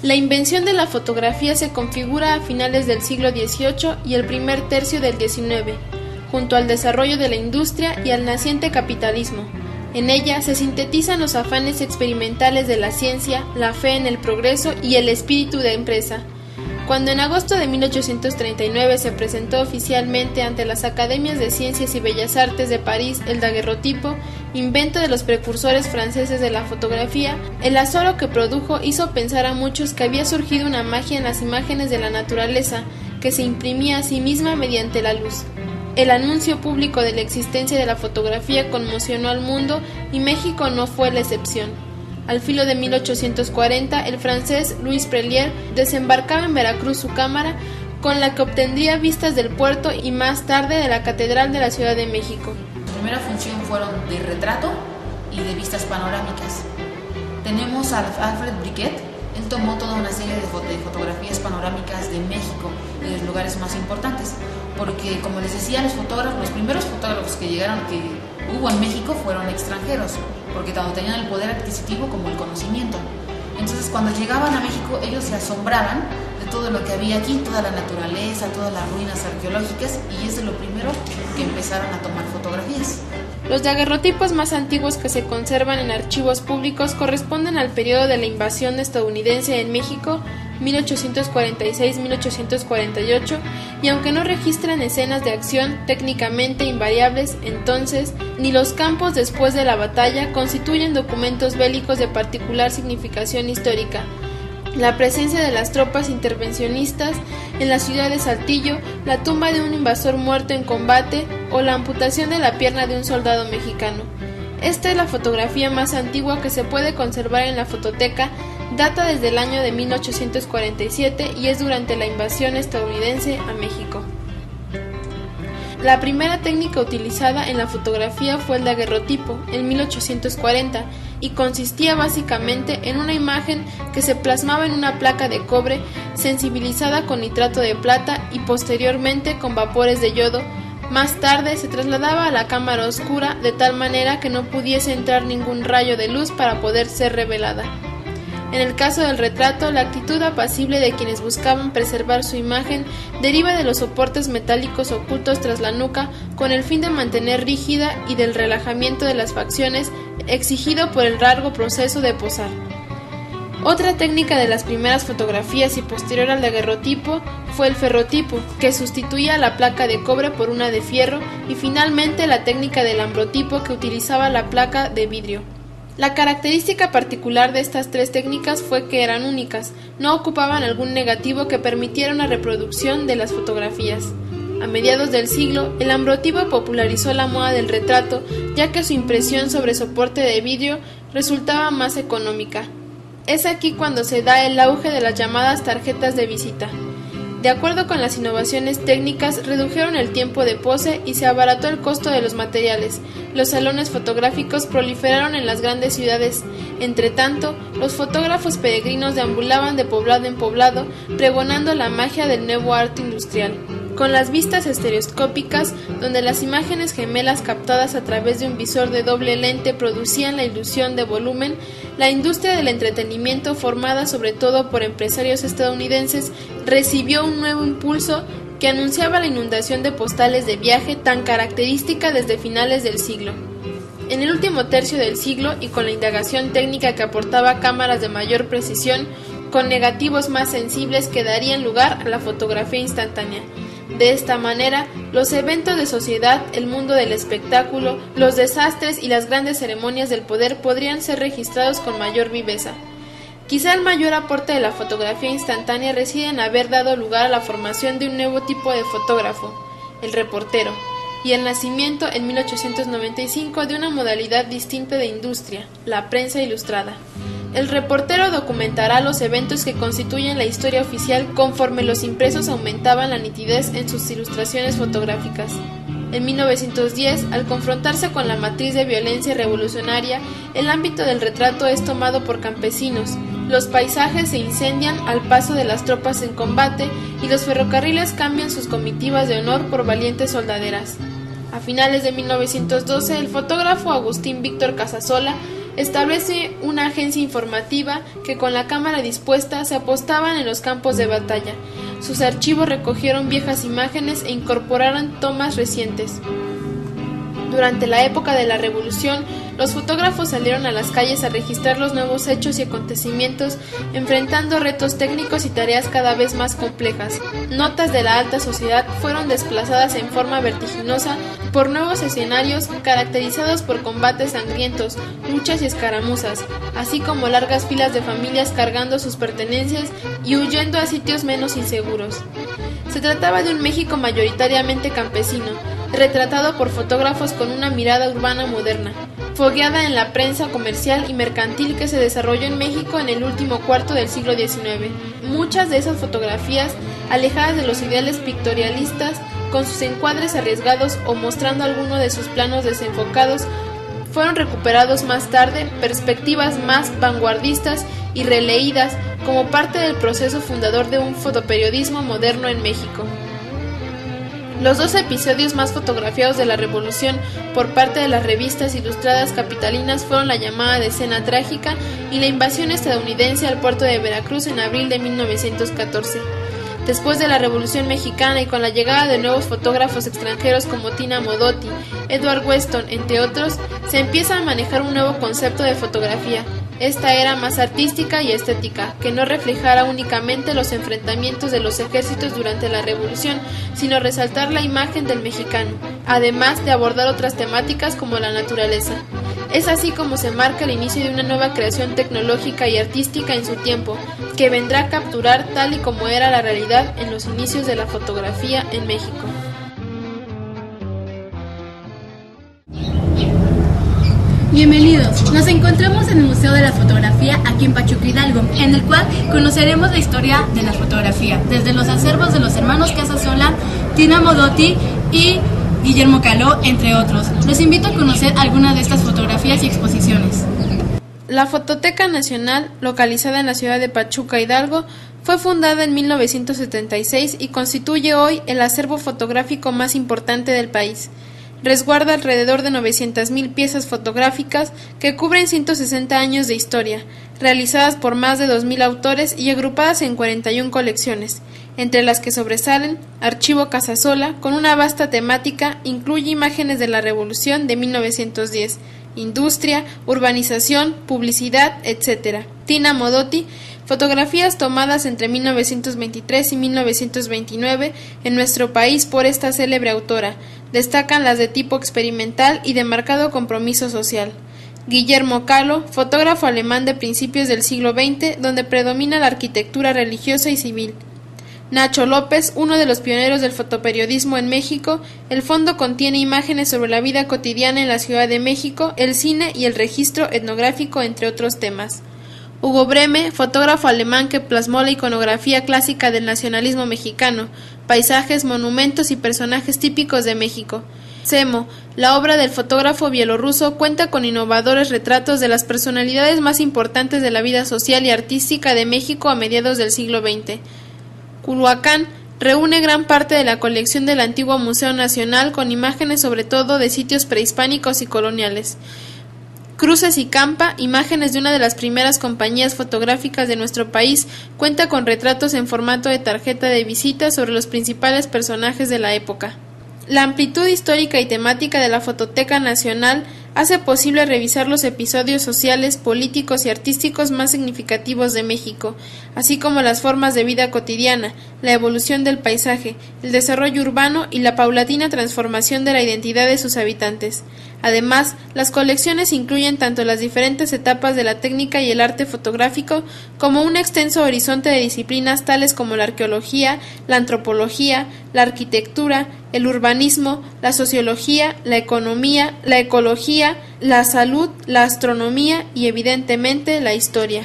La invención de la fotografía se configura a finales del siglo XVIII y el primer tercio del XIX, junto al desarrollo de la industria y al naciente capitalismo. En ella se sintetizan los afanes experimentales de la ciencia, la fe en el progreso y el espíritu de empresa. Cuando en agosto de 1839 se presentó oficialmente ante las Academias de Ciencias y Bellas Artes de París el daguerrotipo, invento de los precursores franceses de la fotografía, el azoro que produjo hizo pensar a muchos que había surgido una magia en las imágenes de la naturaleza, que se imprimía a sí misma mediante la luz. El anuncio público de la existencia de la fotografía conmocionó al mundo y México no fue la excepción. Al filo de 1840, el francés Louis Prelier desembarcaba en Veracruz su cámara, con la que obtendría vistas del puerto y más tarde de la Catedral de la Ciudad de México. La primera función fueron de retrato y de vistas panorámicas. Tenemos a Alfred Briquet. Él tomó toda una serie de fotografías panorámicas de México y de los lugares más importantes, porque como les decía, los primeros fotógrafos que hubo en México fueron extranjeros, porque tanto tenían el poder adquisitivo como el conocimiento. Entonces, cuando llegaban a México, ellos se asombraban de todo lo que había aquí, toda la naturaleza, todas las ruinas arqueológicas, y es de lo primero que empezaron a tomar fotografías. Los daguerrotipos más antiguos que se conservan en archivos públicos corresponden al periodo de la invasión estadounidense en México, 1846-1848, y aunque no registran escenas de acción técnicamente invariables entonces, ni los campos después de la batalla constituyen documentos bélicos de particular significación histórica. La presencia de las tropas intervencionistas en la ciudad de Saltillo, la tumba de un invasor muerto en combate o la amputación de la pierna de un soldado mexicano. Esta es la fotografía más antigua que se puede conservar en la fototeca, data desde el año de 1847 y es durante la invasión estadounidense a México. La primera técnica utilizada en la fotografía fue el daguerrotipo, en 1840, y consistía básicamente en una imagen que se plasmaba en una placa de cobre sensibilizada con nitrato de plata y posteriormente con vapores de yodo. Más tarde se trasladaba a la cámara oscura de tal manera que no pudiese entrar ningún rayo de luz para poder ser revelada. En el caso del retrato, la actitud apacible de quienes buscaban preservar su imagen deriva de los soportes metálicos ocultos tras la nuca con el fin de mantener rígida y del relajamiento de las facciones exigido por el largo proceso de posar. Otra técnica de las primeras fotografías y posterior al daguerrotipo fue el ferrotipo, que sustituía a la placa de cobre por una de fierro, y finalmente la técnica del ambrotipo, que utilizaba la placa de vidrio. La característica particular de estas tres técnicas fue que eran únicas, no ocupaban algún negativo que permitiera una reproducción de las fotografías. A mediados del siglo, el ambrotipo popularizó la moda del retrato, ya que su impresión sobre soporte de vidrio resultaba más económica. Es aquí cuando se da el auge de las llamadas tarjetas de visita. De acuerdo con las innovaciones técnicas, redujeron el tiempo de pose y se abarató el costo de los materiales. Los salones fotográficos proliferaron en las grandes ciudades. Entretanto, los fotógrafos peregrinos deambulaban de poblado en poblado, pregonando la magia del nuevo arte industrial. Con las vistas estereoscópicas, donde las imágenes gemelas captadas a través de un visor de doble lente producían la ilusión de volumen, la industria del entretenimiento, formada sobre todo por empresarios estadounidenses, recibió un nuevo impulso que anunciaba la inundación de postales de viaje tan característica desde finales del siglo. En el último tercio del siglo, y con la indagación técnica que aportaba cámaras de mayor precisión, con negativos más sensibles que darían lugar a la fotografía instantánea. De esta manera, los eventos de sociedad, el mundo del espectáculo, los desastres y las grandes ceremonias del poder podrían ser registrados con mayor viveza. Quizá el mayor aporte de la fotografía instantánea reside en haber dado lugar a la formación de un nuevo tipo de fotógrafo, el reportero, y el nacimiento en 1895 de una modalidad distinta de industria, la prensa ilustrada. El reportero documentará los eventos que constituyen la historia oficial conforme los impresos aumentaban la nitidez en sus ilustraciones fotográficas. En 1910, al confrontarse con la matriz de violencia revolucionaria, el ámbito del retrato es tomado por campesinos. Los paisajes se incendian al paso de las tropas en combate y los ferrocarriles cambian sus comitivas de honor por valientes soldaderas. A finales de 1912, el fotógrafo Agustín Víctor Casasola establece una agencia informativa que con la cámara dispuesta se apostaban en los campos de batalla. Sus archivos recogieron viejas imágenes e incorporaron tomas recientes. Durante la época de la Revolución, los fotógrafos salieron a las calles a registrar los nuevos hechos y acontecimientos, enfrentando retos técnicos y tareas cada vez más complejas. Notas de la alta sociedad fueron desplazadas en forma vertiginosa por nuevos escenarios caracterizados por combates sangrientos, luchas y escaramuzas, así como largas filas de familias cargando sus pertenencias y huyendo a sitios menos inseguros. Se trataba de un México mayoritariamente campesino, retratado por fotógrafos con una mirada urbana moderna, fogueada en la prensa comercial y mercantil que se desarrolló en México en el último cuarto del siglo XIX. Muchas de esas fotografías, alejadas de los ideales pictorialistas, con sus encuadres arriesgados o mostrando alguno de sus planos desenfocados, fueron recuperados más tarde, perspectivas más vanguardistas y releídas como parte del proceso fundador de un fotoperiodismo moderno en México. Los dos episodios más fotografiados de la Revolución por parte de las revistas ilustradas capitalinas fueron la llamada Decena Trágica y la invasión estadounidense al puerto de Veracruz en abril de 1914. Después de la Revolución Mexicana y con la llegada de nuevos fotógrafos extranjeros como Tina Modotti, Edward Weston, entre otros, se empieza a manejar un nuevo concepto de fotografía. Esta era más artística y estética, que no reflejara únicamente los enfrentamientos de los ejércitos durante la Revolución, sino resaltar la imagen del mexicano, además de abordar otras temáticas como la naturaleza. Es así como se marca el inicio de una nueva creación tecnológica y artística en su tiempo, que vendrá a capturar tal y como era la realidad en los inicios de la fotografía en México. Bienvenidos, nos encontramos en el Museo de la Fotografía aquí en Pachuca Hidalgo, en el cual conoceremos la historia de la fotografía, desde los acervos de los hermanos Casasola, Tina Modotti y Guillermo Caló, entre otros. Los invito a conocer algunas de estas fotografías y exposiciones. La Fototeca Nacional, localizada en la ciudad de Pachuca Hidalgo, fue fundada en 1976 y constituye hoy el acervo fotográfico más importante del país. Resguarda alrededor de 900,000 piezas fotográficas que cubren 160 años de historia, realizadas por más de 2,000 autores y agrupadas en 41 colecciones, entre las que sobresalen Archivo Casasola, con una vasta temática, incluye imágenes de la Revolución de 1910, industria, urbanización, publicidad, etc. Tina Modotti, fotografías tomadas entre 1923 y 1929 en nuestro país por esta célebre autora. Destacan las de tipo experimental y de marcado compromiso social. Guillermo Caló, fotógrafo alemán de principios del siglo XX, donde predomina la arquitectura religiosa y civil. Nacho López, uno de los pioneros del fotoperiodismo en México, el fondo contiene imágenes sobre la vida cotidiana en la Ciudad de México, el cine y el registro etnográfico, entre otros temas. Hugo Breme, fotógrafo alemán que plasmó la iconografía clásica del nacionalismo mexicano, paisajes, monumentos y personajes típicos de México. Semo, la obra del fotógrafo bielorruso, cuenta con innovadores retratos de las personalidades más importantes de la vida social y artística de México a mediados del siglo XX. Culhuacán reúne gran parte de la colección del antiguo Museo Nacional con imágenes sobre todo de sitios prehispánicos y coloniales. Cruces y Campa, imágenes de una de las primeras compañías fotográficas de nuestro país, cuenta con retratos en formato de tarjeta de visita sobre los principales personajes de la época. La amplitud histórica y temática de la Fototeca Nacional hace posible revisar los episodios sociales, políticos y artísticos más significativos de México, así como las formas de vida cotidiana, la evolución del paisaje, el desarrollo urbano y la paulatina transformación de la identidad de sus habitantes. Además, las colecciones incluyen tanto las diferentes etapas de la técnica y el arte fotográfico como un extenso horizonte de disciplinas tales como la arqueología, la antropología, la arquitectura, el urbanismo, la sociología, la economía, la ecología, la salud, la astronomía y evidentemente la historia.